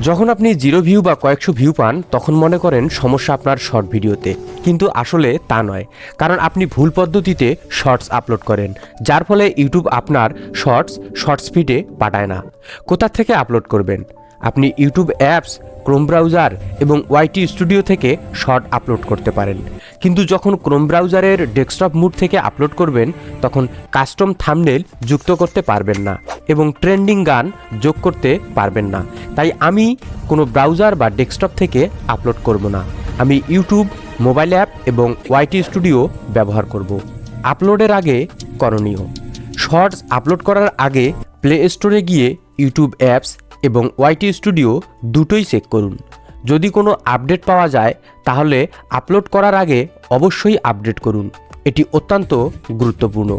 যখন আপনি 0 ভিউ বা কয়েকশো ভিউ পান তখন মনে করেন সমস্যা আপনার শর্ট ভিডিওতে, কিন্তু আসলে তা নয়। কারণ আপনি ভুল পদ্ধতিতে শর্টস আপলোড করেন, যার ফলে ইউটিউব আপনার শর্টস ফিডে পাঠায় না। কোথা থেকে আপলোড করবেন? আপনি ইউটিউব অ্যাপস, ক্রোম ব্রাউজার এবং ওয়াইটি স্টুডিও থেকে শর্ট আপলোড করতে পারেন। কিন্তু যখন ক্রোম ব্রাউজারের ডেস্কটপ মোড থেকে আপলোড করবেন তখন কাস্টম থাম্বনেল যুক্ত করতে পারবেন না এবং ট্রেন্ডিং গান যোগ করতে পারবেন না। তাই আমি কোনো ব্রাউজার বা ডেস্কটপ থেকে আপলোড করব না। আমি ইউটিউব, মোবাইল অ্যাপ এবং ওয়াইটি স্টুডিও ব্যবহার করব। আপলোডের আগে করণীয়: শর্টস আপলোড করার আগে প্লে স্টোরে গিয়ে ইউটিউব অ্যাপস এবং ওয়াইটি স্টুডিও দুটোই চেক করুন। যদি কোনো আপডেট পাওয়া যায় তাহলে আপলোড করার আগে অবশ্যই আপডেট করুন। এটি অত্যন্ত গুরুত্বপূর্ণ।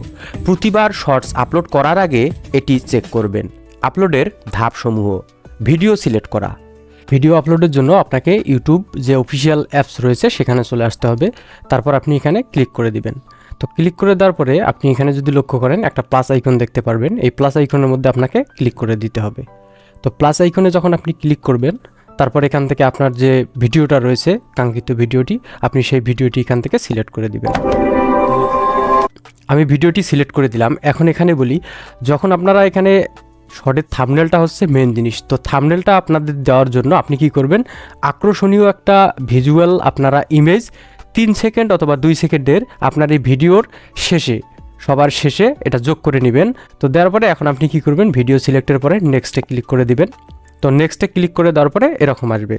প্রতিবার শর্টস আপলোড করার আগে এটি চেক করবেন। আপলোডের ধাপসমূহ: ভিডিও সিলেক্ট করা। ভিডিও আপলোডের জন্য আপনাকে ইউটিউব যে অফিসিয়াল অ্যাপস রয়েছে সেখানে চলে আসতে হবে। তারপর আপনি এখানে ক্লিক করে দিবেন। তো ক্লিক করে দেওয়ার পরে আপনি এখানে যদি লক্ষ্য করেন একটা প্লাস আইকন দেখতে পারবেন। এই প্লাস আইকনের মধ্যে আপনাকে ক্লিক করে দিতে হবে। তো প্লাস আইকনে যখন আপনি ক্লিক করবেন তারপর এখান থেকে আপনার যে ভিডিওটা রয়েছে, কাঙ্ক্ষিত ভিডিওটি, আপনি সেই ভিডিওটি এখান থেকে সিলেক্ট করে দিবেন। আমি ভিডিওটি সিলেক্ট করে দিলাম। এখন এখানে বলি, যখন আপনারা এখানে শর্টের থাম্বনেলটা হচ্ছে মেন জিনিস, তো থাম্বনেলটা আপনাদের দেওয়ার জন্য আপনি কি করবেন, আকর্ষণীয় একটা ভিজুয়াল আপনারা ইমেজ 3 সেকেন্ড অথবা 2 সেকেন্ডের আপনার এই ভিডিওর শেষে, সবার শেষে এটা যোগ করে নেবেন। তো দেওয়ার পরে এখন আপনি কি করবেন, ভিডিও সিলেক্টের পরে নেক্সটে ক্লিক করে দিবেন। তো নেক্সটে ক্লিক করে দেওয়ার পরে এরকম আসবে।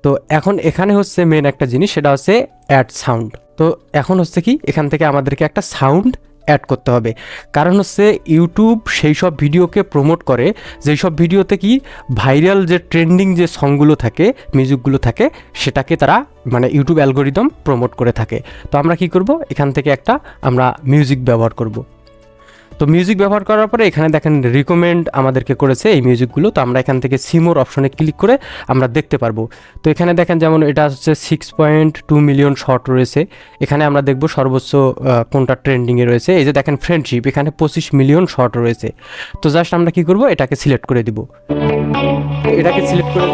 তো এখন এখানে হচ্ছে মেন একটা জিনিস, সেটা হচ্ছে অ্যাড সাউন্ড। তো এখন হচ্ছে কি, এখান থেকে আমাদেরকে একটা সাউন্ড অ্যাড করতে হবে। কারণ হচ্ছে ইউটিউব সেই সব ভিডিওকে প্রমোট করে যেই সব ভিডিওতে কি ভাইরাল যে ট্রেন্ডিং যে সংগুলো থাকে, মিউজিকগুলো থাকে, সেটাকে তারা মানে ইউটিউব অ্যালগোরিদম প্রমোট করে থাকে। তো আমরা কি করব, এখান থেকে একটা আমরা মিউজিক ব্যবহার করব। তো মিউজিক ব্যবহার করার পরে এখানে দেখেন রিকমেন্ড আমাদেরকে করেছে এই মিউজিকগুলো। তো আমরা এখান থেকে সিমোর অপশনে ক্লিক করে আমরা দেখতে পারবো। তো এখানে দেখেন যেমন এটা হচ্ছে 6.2 মিলিয়ন শর্ট রয়েছে। এখানে আমরা দেখব সর্বোচ্চ কোনটা ট্রেন্ডিংয়ে রয়েছে। এই যে দেখেন ফ্রেন্ডশিপ, এখানে 25 মিলিয়ন শর্ট রয়েছে। তো জাস্ট আমরা কি করব, এটাকে সিলেক্ট করে দিব। এটাকে সিলেক্ট করে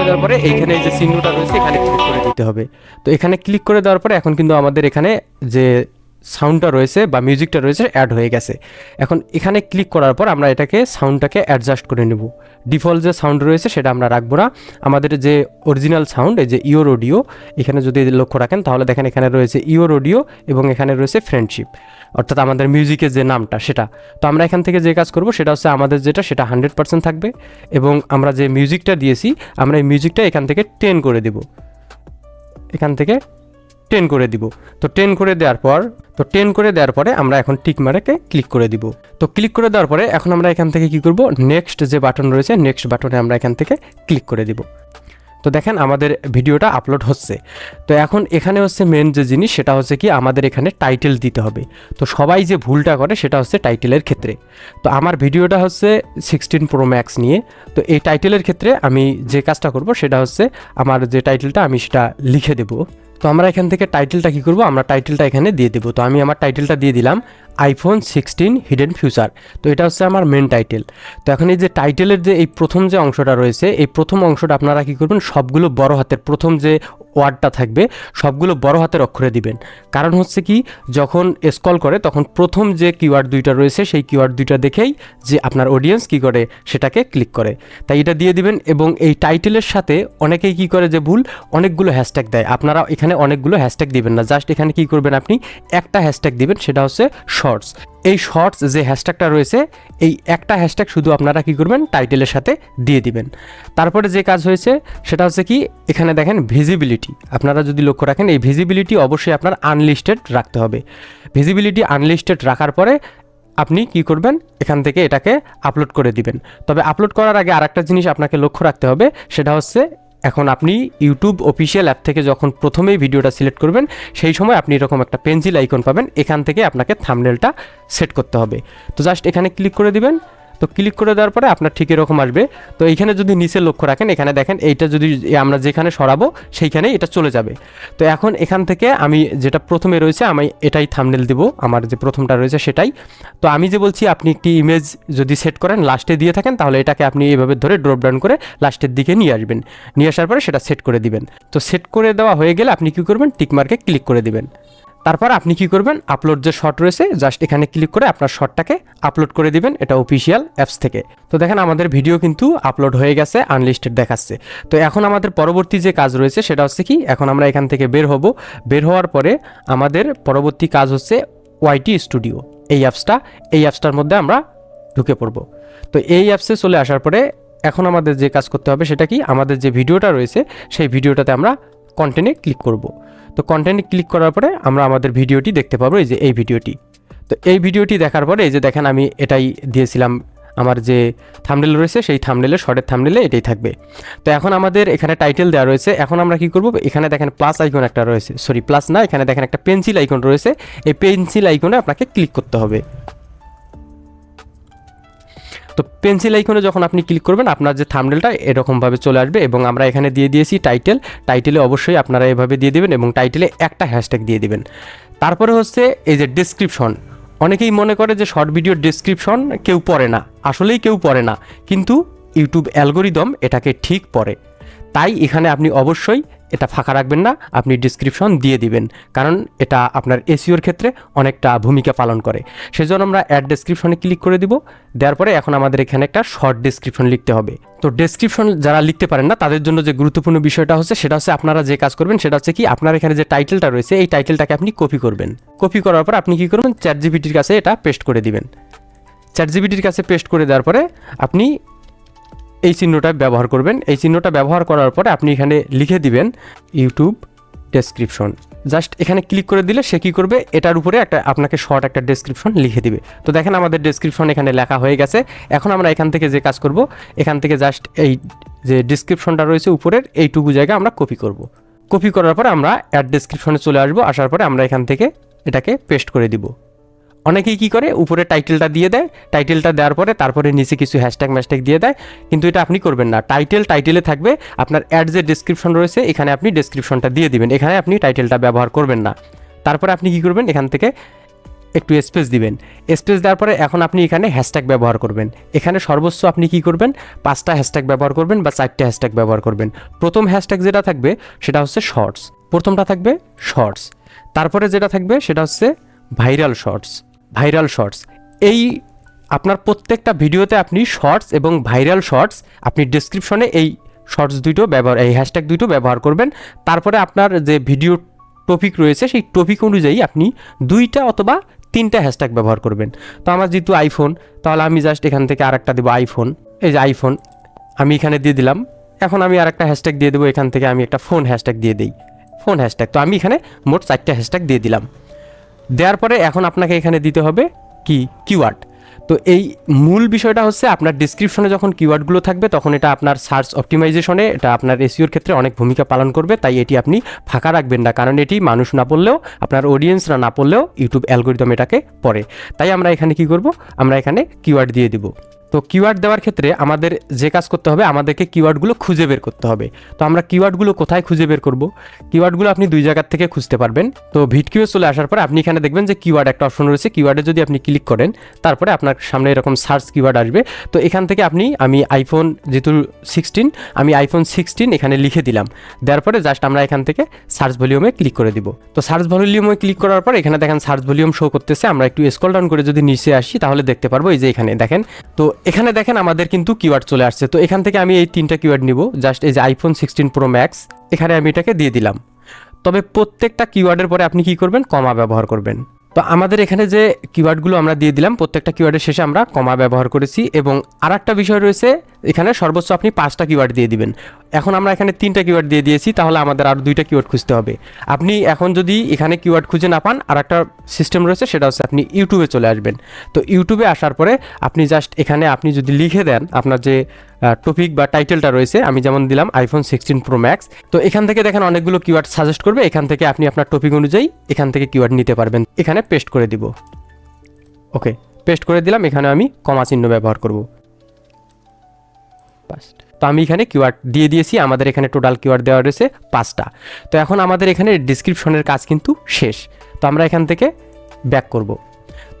দেওয়ার পরে এইখানে এই যে চিহ্নটা রয়েছে এখানে ক্লিক করে দিতে হবে। তো এখানে ক্লিক করে দেওয়ার পরে এখন কিন্তু আমাদের এখানে যে সাউন্ডটা রয়েছে বা মিউজিকটা রয়েছে অ্যাড হয়ে গেছে। এখন এখানে ক্লিক করার পর আমরা এটাকে সাউন্ডটাকে অ্যাডজাস্ট করে নেব। ডিফল্ট যে সাউন্ড রয়েছে সেটা আমরা রাখবো না। আমাদের যে অরিজিনাল সাউন্ড, এই যে ইওর অডিও, এখানে যদি লক্ষ্য রাখেন তাহলে দেখেন এখানে রয়েছে ইওর অডিও এবং এখানে রয়েছে ফ্রেন্ডশিপ, অর্থাৎ আমাদের মিউজিকের যে নামটা সেটা। তো আমরা এখান থেকে যে কাজ করব সেটা হচ্ছে আমাদের যেটা সেটা 100% থাকবে এবং আমরা যে মিউজিকটা দিয়েছি আমরা এই মিউজিকটা এখান থেকে 10 করে দেব। এখান থেকে 10 করে দিব। তো 10 করে দেওয়ার পরে আমরা এখন টিক মার্কে ক্লিক করে দিব। তো ক্লিক করে দেওয়ার পরে এখন আমরা এখান থেকে কি করব, নেক্সট যে বাটন রয়েছে নেক্সট বাটনে আমরা এখান থেকে ক্লিক করে দিব। তো দেখেন আমাদের ভিডিওটা আপলোড হচ্ছে। তো এখন এখানে হচ্ছে মেন যে জিনিস সেটা হচ্ছে কি, আমাদের এখানে টাইটেল দিতে হবে। তো সবাই যে ভুলটা করে সেটা হচ্ছে টাইটেলের ক্ষেত্রে। তো আমার ভিডিওটা হচ্ছে 16 Pro Max নিয়ে। তো এই টাইটেলের ক্ষেত্রে আমি যে কাজটা করব সেটা হচ্ছে আমার যে টাইটেলটা আমি সেটা লিখে দেবো। তো আমরা এখান থেকে টাইটেলটা কি করব, আমরা টাইটেলটা এখানে দিয়ে দেবো। তো আমি আমার টাইটেলটা দিয়ে দিলাম iPhone 16 হিডেন ফিউচার। তো এটা হচ্ছে আমার মেন টাইটেল। তো এখন এই যে টাইটেলের যে এই প্রথম যে অংশটা রয়েছে, এই প্রথম অংশটা আপনারা কি করবেন, সবগুলো বড় হাতের, প্রথম যে ওয়ার্ডটা থাকবে সবগুলো বড় হাতের অক্ষরে দিবেন। কারণ হচ্ছে কি, যখন স্ক্রল করে তখন প্রথম যে কিওয়ার্ড দুইটা রয়েছে সেই কিওয়ার্ড দুইটা দেখেই যে আপনার অডিয়েন্স কি করে সেটাকে ক্লিক করে। তাই এটা দিয়ে দিবেন। এবং এই টাইটেলের সাথে অনেকেই কি করে যে ভুল, অনেকগুলো হ্যাশট্যাগ দেয়। আপনারা এখানে অনেকগুলো হ্যাশট্যাগ দিবেন না, জাস্ট এখানে কি করবেন, আপনি একটা হ্যাশট্যাগ দিবেন, সেটা হচ্ছে শর্টস। এই শর্টস যে হ্যাশট্যাগটা রয়েছে, এই একটা হ্যাশট্যাগ শুধু আপনারা কি করবেন, টাইটেলের সাথে দিয়ে দিবেন। তারপরে যে কাজ হয়েছে সেটা হচ্ছে কি, এখানে দেখেন ভিজিবিলিটি, আপনারা যদি লক্ষ্য রাখেন এই ভিজিবিলিটি অবশ্যই আপনার আনলিস্টেড রাখতে হবে। ভিজিবিলিটি আনলিস্টেড রাখার পরে আপনি কি করবেন, এখান থেকে এটাকে আপলোড করে দিবেন। তবে আপলোড করার আগে আরেকটা জিনিস আপনাকে লক্ষ্য রাখতে হবে, সেটা হচ্ছে এখন আপনি ইউটিউব অফিসিয়াল অ্যাপ থেকে যখন প্রথমেই ভিডিওটা সিলেক্ট করবেন সেই সময় আপনি এরকম একটা পেন্সিল আইকন পাবেন, এখান থেকে আপনাকে থাম্বনেলটা সেট করতে হবে। তো জাস্ট এখানে ক্লিক করে দিবেন। তো ক্লিক করে দেওয়ার পরে আপনার ঠিক এরকম আসবে। তো এইখানে যদি নিচে লক্ষ্য রাখেন, এখানে দেখেন এইটা যদি আমরা যেখানে সরাবো সেইখানেই এটা চলে যাবে। তো এখন এখান থেকে আমি যেটা প্রথমে রয়েছে আমি এটাই থাম্বনেল দিব, আমার যে প্রথমটা রয়েছে সেটাই। তো আমি যে বলছি আপনি একটি ইমেজ যদি সেট করেন লাস্টে দিয়ে থাকেন, তাহলে এটাকে আপনি এইভাবে ধরে ড্রপ ডাউন করে লাস্টের দিকে নিয়ে আসবেন, নিয়ে আসার পরে সেটা সেট করে দিবেন। তো সেট করে দেওয়া হয়ে গেলে আপনি কী করবেন, টিকমার্কে ক্লিক করে দিবেন। তারপর আপনি কি করবেন, আপলোড যে শট রয়েছে জাস্ট এখানে ক্লিক করে আপনার শটটাকে আপলোড করে দিবেন, এটা অফিসিয়াল অ্যাপস থেকে। তো দেখেন আমাদের ভিডিও কিন্তু আপলোড হয়ে গেছে, আনলিস্টেড দেখাচ্ছে। তো এখন আমাদের পরবর্তী যে কাজ রয়েছে সেটা হচ্ছে কি, এখন আমরা এখান থেকে বের হব। বের হওয়ার পরে আমাদের পরবর্তী কাজ হচ্ছে ওয়াইটি স্টুডিও, এই অ্যাপসটার মধ্যে আমরা ঢুকে পড়ব। তো এই অ্যাপসে চলে আসার পরে এখন আমাদের যে কাজ করতে হবে সেটা কি, আমাদের যে ভিডিওটা রয়েছে সেই ভিডিওটাতে আমরা কন্টেন্টে ক্লিক করব। তো কন্টেন্টে ক্লিক করার পরে আমরা আমাদের ভিডিওটি দেখতে পাবো, এই যে এই ভিডিওটি। তো এই ভিডিওটি দেখার পরে এই যে দেখেন আমি এটাই দিয়েছিলাম, আমার যে থাম্বনেল রয়েছে সেই থাম্বনেলে, শর্টের থাম্বনেলে এটাই থাকবে। তো এখন আমাদের এখানে টাইটেল দেওয়া রয়েছে, এখন আমরা কি করব, এখানে দেখেন প্লাস আইকন একটা রয়েছে, সরি প্লাস না, এখানে দেখেন একটা পেন্সিল আইকন রয়েছে, এই পেন্সিল আইকনে আপনাকে ক্লিক করতে হবে। তো পেন্সিল আইকনে যখন আপনি ক্লিক করবেন আপনার যে থাম্বনেলটা এরকমভাবে চলে আসবে, এবং আমরা এখানে দিয়ে দিয়েছি টাইটেলে অবশ্যই আপনারা এভাবে দিয়ে দেবেন, এবং টাইটেলে একটা হ্যাশট্যাগ দিয়ে দিবেন। তারপরে হচ্ছে এই যে ডেসক্রিপশন, অনেকেই মনে করে যে শর্ট ভিডিওর ডেসক্রিপশন কেউ পড়ে না, আসলেই কেউ পড়ে না, কিন্তু ইউটিউব অ্যালগোরিদম এটাকে ঠিক পড়ে। তাই এখানে আপনি অবশ্যই এটা ফাঁকা রাখবেন না, আপনি ডেসক্রিপশন দিয়ে দিবেন, কারণ এটা আপনার এসইওর ক্ষেত্রে অনেকটা ভূমিকা পালন করে। সেজন্য আমরা অ্যাড ডেসক্রিপশনে ক্লিক করে দিব। দেওয়ার পরে এখন আমাদের এখানে একটা শর্ট ডেসক্রিপশন লিখতে হবে। তো ডেসক্রিপশন যারা লিখতে পারেন না তাদের জন্য যে গুরুত্বপূর্ণ বিষয়টা হচ্ছে সেটা হচ্ছে আপনারা যে কাজ করবেন সেটা হচ্ছে কি, আপনার এখানে যে টাইটেলটা রয়েছে এই টাইটেলটাকে আপনি কপি করবেন। কপি করার পর আপনি কী করবেন, চ্যাটজিপিটির কাছে এটা পেস্ট করে দিবেন। চ্যাটজিপিটির কাছে পেস্ট করে দেওয়ার পরে আপনি এই চিহ্নটা ব্যবহার করবেন। এই চিহ্নটা ব্যবহার করার পরে আপনি এখানে লিখে দিবেন ইউটিউব ডেসক্রিপশন। জাস্ট এখানে ক্লিক করে দিলে সে কী করবে, এটার উপরে আপনাকে শর্ট একটা ডেসক্রিপশন লিখে দিবে। তো দেখেন আমাদের ডেসক্রিপশন এখানে লেখা হয়ে গেছে। এখন আমরা এখান থেকে যে কাজ করব, এখান থেকে জাস্ট এই যে ডেসক্রিপশনটা রয়েছে উপরের এইটুকু জায়গা আমরা কপি করব। কপি করার পরে আমরা অ্যাড ডেসক্রিপশনে চলে আসবো, আসার পরে আমরা এখান থেকে এটাকে পেস্ট করে দিব। অনেকেই কী করে, উপরে টাইটেলটা দিয়ে দেয়, টাইটেলটা দেওয়ার পরে তারপরে নিচে কিছু হ্যাশট্যাগ দিয়ে দেয়, কিন্তু এটা আপনি করবেন না। টাইটেলে থাকবে, আপনার অ্যাড যে ডেসক্রিপশন রয়েছে এখানে আপনি ডেসক্রিপশনটা দিয়ে দিবেন, এখানে আপনি টাইটেলটা ব্যবহার করবেন না। তারপরে আপনি কী করবেন, এখান থেকে একটু স্পেস দিবেন। স্পেস দেওয়ার পরে এখন আপনি এখানে হ্যাশট্যাগ ব্যবহার করবেন। এখানে সর্বোচ্চ আপনি কী করবেন, 5টা হ্যাশট্যাগ ব্যবহার করবেন বা 4টে হ্যাশট্যাগ ব্যবহার করবেন। প্রথম হ্যাশট্যাগ যেটা থাকবে সেটা হচ্ছে শর্টস, প্রথমটা থাকবে শর্টস। তারপরে যেটা থাকবে সেটা হচ্ছে ভাইরাল শর্টস। এই আপনার প্রত্যেকটা ভিডিওতে আপনি শর্টস এবং ভাইরাল শর্টস আপনি ডেসক্রিপশনে এই শর্টস এই হ্যাশট্যাগ দুটো ব্যবহার করবেন। তারপরে আপনার যে ভিডিও টপিক রয়েছে সেই টপিক অনুযায়ী আপনি 2টা অথবা 3টা হ্যাশট্যাগ ব্যবহার করবেন। তো আমার যেহেতু আইফোন, তাহলে আমি জাস্ট এখান থেকে আরেকটা দেবো আইফোন, এই যে আইফোন আমি এখানে দিয়ে দিলাম। এখন আমি আরেকটা হ্যাশট্যাগ দিয়ে দেবো, এখান থেকে আমি একটা ফোন হ্যাশট্যাগ দিয়ে দিই, ফোন হ্যাশট্যাগ। তো আমি এখানে মোট 4টে হ্যাশট্যাগ দিয়ে দিলাম। দেওয়ার পরে এখন আপনাকে এখানে দিতে হবে কি, কিওয়ার্ড। তো এই মূল বিষয়টা হচ্ছে আপনার ডিসক্রিপশনে যখন কিওয়ার্ডগুলো থাকবে তখন এটা আপনার সার্চ অপটিমাইজেশনে এটা আপনার এসইওর ক্ষেত্রে অনেক ভূমিকা পালন করবে। তাই এটি আপনি ফাঁকা রাখবেন না, কারণ এটি মানুষ না পড়লেও, আপনার অডিয়েন্সরা না পড়লেও ইউটিউব অ্যালগোরিদম এটাকে পড়ে। তাই আমরা এখানে কি করব, আমরা এখানে কিওয়ার্ড দিয়ে দিব। তো কিওয়ার্ড দেওয়ার ক্ষেত্রে আমাদের যে কাজ করতে হবে, আমাদেরকে কিওয়ার্ডগুলো খুঁজে বের করতে হবে। তো আমরা কিওয়ার্ডগুলো কোথায় খুঁজে বের করব, কিওয়ার্ডগুলো আপনি 2 জায়গার থেকে খুঁজতে পারবেন। তো ভিডকিউয়ে চলে আসার পর আপনি এখানে দেখবেন যে কিওয়ার্ড একটা অপশন রয়েছে, কিওয়ার্ডে যদি আপনি ক্লিক করেন তারপরে আপনার সামনে এরকম সার্চ কিওয়ার্ড আসবে। তো এখান থেকে আমি আইফোন যেহেতু 16, আমি আইফোন 16 এখানে লিখে দিলাম। দেওয়ার পরে জাস্ট আমরা এখান থেকে সার্চ ভলিউমে ক্লিক করে দিব। তো সার্চ ভলিউমে ক্লিক করার পর এখানে দেখেন সার্চ ভলিউম শো করতেছে। আমরা একটু স্ক্রল ডাউন করে যদি নিচে আসি তাহলে দেখতে পারবো এই যে এখানে দেখেন, তো এখানে দেখেন আমাদের কিন্তু কিওয়ার্ড চলে আসছে। তো এখান থেকে আমি এই 3টা কিওয়ার্ড নিব, জাস্ট এই যে আইফোন 16 প্রো ম্যাক্স এখানে আমি এটাকে দিয়ে দিলাম। তবে প্রত্যেকটা কিওয়ার্ডের পরে আপনি কি করবেন, কমা ব্যবহার করবেন। তো আমাদের এখানে যে কিওয়ার্ডগুলো আমরা দিয়ে দিলাম প্রত্যেকটা কিওয়ার্ডের শেষে আমরা কমা ব্যবহার করেছি। এবং আরেকটা বিষয় রয়েছে, এখানে সর্বোচ্চ আপনি 5টা কিওয়ার্ড দিয়ে দিবেন। এখন আমরা এখানে 3টা কিওয়ার্ড দিয়ে দিয়েছি, তাহলে আমাদের আরও 2টা কিওয়ার্ড খুঁজতে হবে। আপনি এখন যদি এখানে কিওয়ার্ড খুঁজে না পান, আর একটা সিস্টেম রয়েছে, সেটা হচ্ছে আপনি ইউটিউবে চলে আসবেন। তো ইউটিউবে আসার পরে আপনি জাস্ট এখানে আপনি যদি লিখে দেন আপনার যে টপিক বা টাইটেলটা রয়েছে, আমি যেমন দিলাম আইফোন 16 প্রো ম্যাক্স। তো এখান থেকে দেখেন অনেকগুলো কিওয়ার্ড সাজেস্ট করবে, এখান থেকে আপনি আপনার টপিক অনুযায়ী এখান থেকে কিওয়ার্ড নিতে পারবেন। এখানে পেস্ট করে দিব, ওকে। পেস্ট করে দিলাম, এখানে আমি কমা চিহ্ন ব্যবহার করব। তো আমি এখানে কিওয়ার্ড দিয়ে দিয়েছি, আমাদের এখানে টোটাল কিওয়ার্ড দেওয়া রয়েছে 5টা। তো এখন আমাদের এখানে ডিসক্রিপশনের কাজ কিন্তু শেষ। তো আমরা এখান থেকে ব্যাক করব।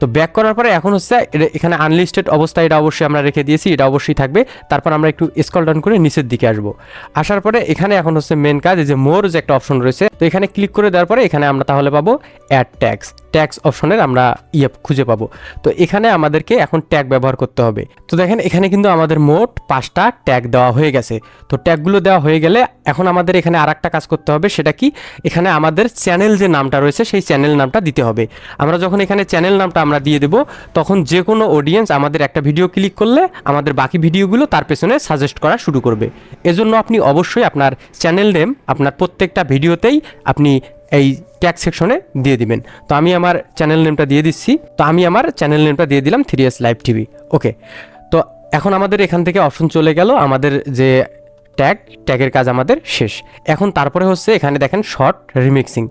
তো ব্যাক করার পরে এখন হচ্ছে এখানে আনলিস্টেড অবস্থায় এটা অবশ্যই আমরা রেখে দিয়েছি, এটা অবশ্যই থাকবে। তারপর আমরা একটু স্ক্রল ডাউন করে নিচের দিকে আসবো। আসার পরে এখানে এখন হচ্ছে মেন কাজ, এই যে মোর যে একটা অপশন রয়েছে, তো এখানে ক্লিক করে দেওয়ার পরে এখানে আমরা তাহলে পাবো অ্যাড ট্যাক্স অপশনের আমরা খুঁজে পাবো। তো এখানে আমাদেরকে এখন ট্যাগ ব্যবহার করতে হবে। তো দেখেন এখানে কিন্তু আমাদের মোট 5টা ট্যাগ দেওয়া হয়ে গেছে। তো ট্যাগগুলো দেওয়া হয়ে গেলে এখন আমাদের এখানে আর একটা কাজ করতে হবে, সেটা কি, এখানে আমাদের চ্যানেল যে নামটা রয়েছে সেই চ্যানেল নামটা দিতে হবে। আমরা যখন এখানে চ্যানেল নামটা আমরা দিয়ে দেবো, তখন যে কোনো অডিয়েন্স আমাদের একটা ভিডিও ক্লিক করলে আমাদের বাকি ভিডিওগুলো তার পেছনে সাজেস্ট করা শুরু করবে। এজন্য আপনি অবশ্যই আপনার চ্যানেল নেম আপনার প্রত্যেকটা ভিডিওতেই আপনি এই ট্যাগ সেকশনে দিয়ে দিবেন। তো আমি আমার চ্যানেল নেমটা দিয়ে দিচ্ছি। তো আমি আমার চ্যানেল নেমটা দিয়ে দিলাম 3S লাইভ টিভি। ওকে, তো এখন আমাদের এখান থেকে অপশন চলে গেল, আমাদের যে ট্যাগের কাজ আমাদের শেষ। এখন তারপরে হচ্ছে এখানে দেখেন শর্ট রিমিক্সিং।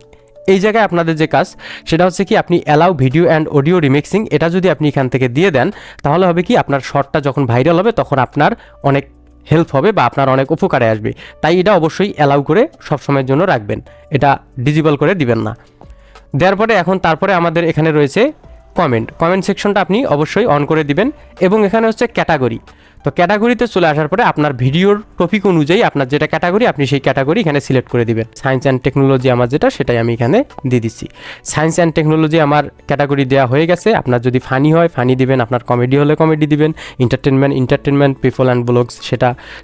এই জায়গায় আপনাদের যে কাজ সেটা হচ্ছে কি, আপনি allow video and audio remixing, এটা যদি আপনি এখান থেকে দিয়ে দেন তাহলে হবে কি, আপনার শর্টটা যখন ভাইরাল হবে তখন আপনার অনেক হেল্প হবে বা আপনার অনেক উপকারে আসবে। তাই এটা অবশ্যই অ্যালাউ করে সবসময়ের জন্য রাখবেন, এটা ডিজেবল করে দিবেন না। দেওয়ার পরে এখন তারপরে আমাদের এখানে রয়েছে কমেন্ট সেকশনটা আপনি অবশ্যই অন করে দিবেন। এবং এখানে হচ্ছে ক্যাটাগরি। তো ক্যাটাগরিতে চলে আসার পরে আপনার ভিডিওর টপিক অনুযায়ী আপনার যেটা ক্যাটাগরি, আপনি সেই ক্যাটাগরি এখানে সিলেক্ট করে দিবেন। সায়েন্স অ্যান্ড টেকনোলজি আমার যেটা, সেটাই আমি এখানে দিয়ে দিচ্ছি। সায়েন্স অ্যান্ড টেকনোলজি আমার ক্যাটাগরি দেওয়া হয়ে গেছে। আপনার যদি ফানি হয় ফানি দিবেন, আপনার কমেডি হলে কমেডি দিবেন, এন্টারটেনমেন্ট পিপল অ্যান্ড ব্লগস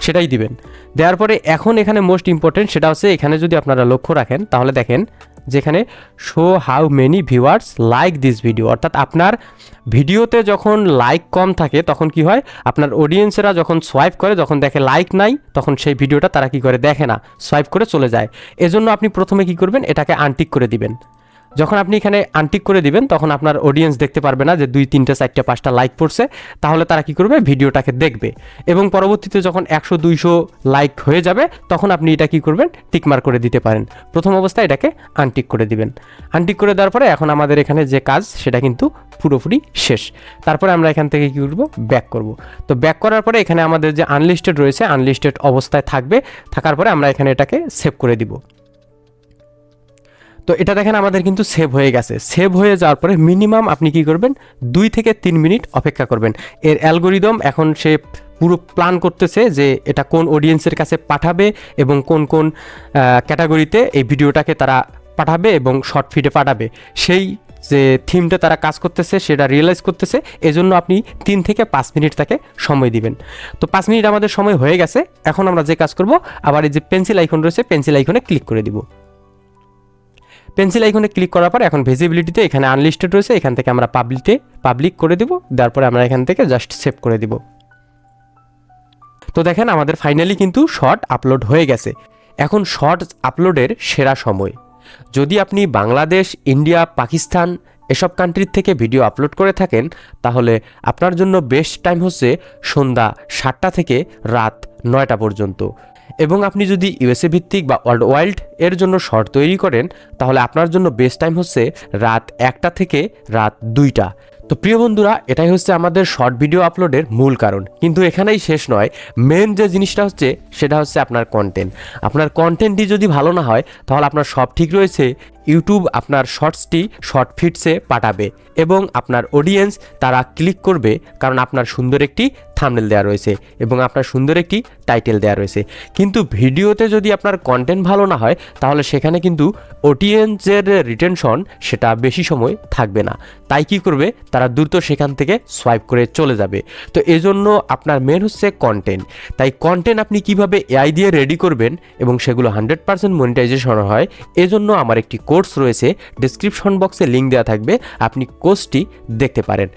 সেটাই দিবেন। দেওয়ার পরে এখন এখানে মোস্ট ইম্পর্টেন্ট সেটা হচ্ছে, এখানে যদি আপনারা লক্ষ্য রাখেন তাহলে দেখেন যেখানে show how many viewers like this video, অর্থাৎ আপনার ভিডিওতে যখন লাইক কম থাকে তখন কি হয়, আপনার অডিয়েন্সেরা যখন সোয়াইপ করে, যখন দেখে লাইক নাই, তখন সেই ভিডিওটা তারা কি করে, দেখে না, সোয়াইপ করে চলে যায়। এজন্য আপনি প্রথমে কি করবেন, এটাকে আনটিক করে দিবেন। যখন আপনি এখানে আনটিক করে দিবেন তখন আপনার অডিয়েন্স দেখতে পারবে না যে 2, 3, 4, 5টা লাইক পড়ছে, তাহলে তারা কি করবে, ভিডিওটাকে দেখবে। এবং পরবর্তীতে যখন 100, 200 লাইক হয়ে যাবে তখন আপনি এটা কি করবেন, টিকমার্ক করে দিতে পারেন। প্রথম অবস্থায় এটাকে আনটিক করে দিবেন। আনটিক করে দেওয়ার পরে এখন আমাদের এখানে যে কাজ সেটা কিন্তু পুরোপুরি শেষ। তারপরে আমরা এখান থেকে কি করব, ব্যাক করব। তো ব্যাক করার পরে এখানে আমাদের যে আনলিস্টেড রয়েছে, আনলিস্টেড অবস্থায় থাকবে। থাকার পরে আমরা এখানে এটাকে সেভ করে দিব। তো এটা দেখেন আমাদের কিন্তু সেভ হয়ে গেছে। সেভ হয়ে যাওয়ার পরে মিনিমাম আপনি কি করবেন, 2 থেকে 3 মিনিট অপেক্ষা করবেন। এর অ্যালগোরিদম এখন সে পুরো প্ল্যান করতেছে যে এটা কোন অডিয়েন্সের কাছে পাঠাবে এবং কোন কোন ক্যাটাগরিতে এই ভিডিওটাকে তারা পাঠাবে এবং শর্ট ফিডে পাঠাবে, সেই যে থিমটা তারা কাজ করতেছে সেটা রিয়েলাইজ করতেছে। এজন্য আপনি 3 থেকে 5 মিনিট তাকে সময় দিবেন। তো 5 মিনিট আমাদের সময় হয়ে গেছে। এখন আমরা যে কাজ করব, আবার এই যে পেন্সিল আইকন রয়েছে, পেন্সিল আইকনে ক্লিক করে দিব। পেন্সিল আইকনে ক্লিক করার পর এখন ভিজিবিলিটিতে এখানে আনলিস্টেড রয়েছে, এখান থেকে আমরা পাবলিক করে দিব। তারপরে আমরা এখান থেকে জাস্ট সেভ করে দিব। তো দেখেন আমাদের ফাইনালি কিন্তু শর্ট আপলোড হয়ে গেছে। এখন শর্ট আপলোডের সেরা সময়, যদি আপনি বাংলাদেশ, ইন্ডিয়া, পাকিস্তান এসব কান্ট্রির থেকে ভিডিও আপলোড করে থাকেন, তাহলে আপনার জন্য বেস্ট টাইম হচ্ছে সন্ধ্যা 7টা থেকে রাত 9টা পর্যন্ত। এবং আপনি যদি ইউএসএ ভিত্তিক বা ওয়ার্ল্ড ওয়াইড এর জন্য শর্ট তৈরি করেন, তাহলে আপনার জন্য বেস্ট টাইম হচ্ছে রাত 1টা থেকে রাত 2টা। তো প্রিয় বন্ধুরা, এটাই হচ্ছে আমাদের শর্ট ভিডিও আপলোডের মূল কারণ। কিন্তু এখানেই শেষ নয়, মেন যে জিনিসটা হচ্ছে সেটা হচ্ছে আপনার কন্টেন্ট। আপনার কন্টেন্টটি যদি ভালো না হয় তাহলে আপনার সব ঠিক রয়েছে, ইউটিউব আপনার শর্টসটি শর্ট ফিডসে পাঠাবে এবং আপনার অডিয়েন্স তারা ক্লিক করবে, কারণ আপনার সুন্দর একটি থাম্বনেল দেওয়া রয়েছে এবং আপনার সুন্দর একটি টাইটেল দেওয়া রয়েছে। কিন্তু ভিডিওতে যদি আপনার কন্টেন্ট ভালো না হয় তাহলে সেখানে কিন্তু অডিয়েন্সের রিটেনশন সেটা বেশি সময় থাকবে না। তাই কি করবে, তারা দ্রুত সেখান থেকে সোয়াইপ করে চলে যাবে। তো এজন্য আপনার মেন হচ্ছে কন্টেন্ট। তাই কন্টেন্ট আপনি কিভাবে এআই দিয়ে রেডি করবেন এবং সেগুলো 100% মনিটাইজেশন হয়, এজন্য আমার একটি কোর্স রয়েছে, ডেসক্রিপশন বক্সে লিঙ্ক দেওয়া থাকবে, আপনি কোর্সটি দেখতে পারেন।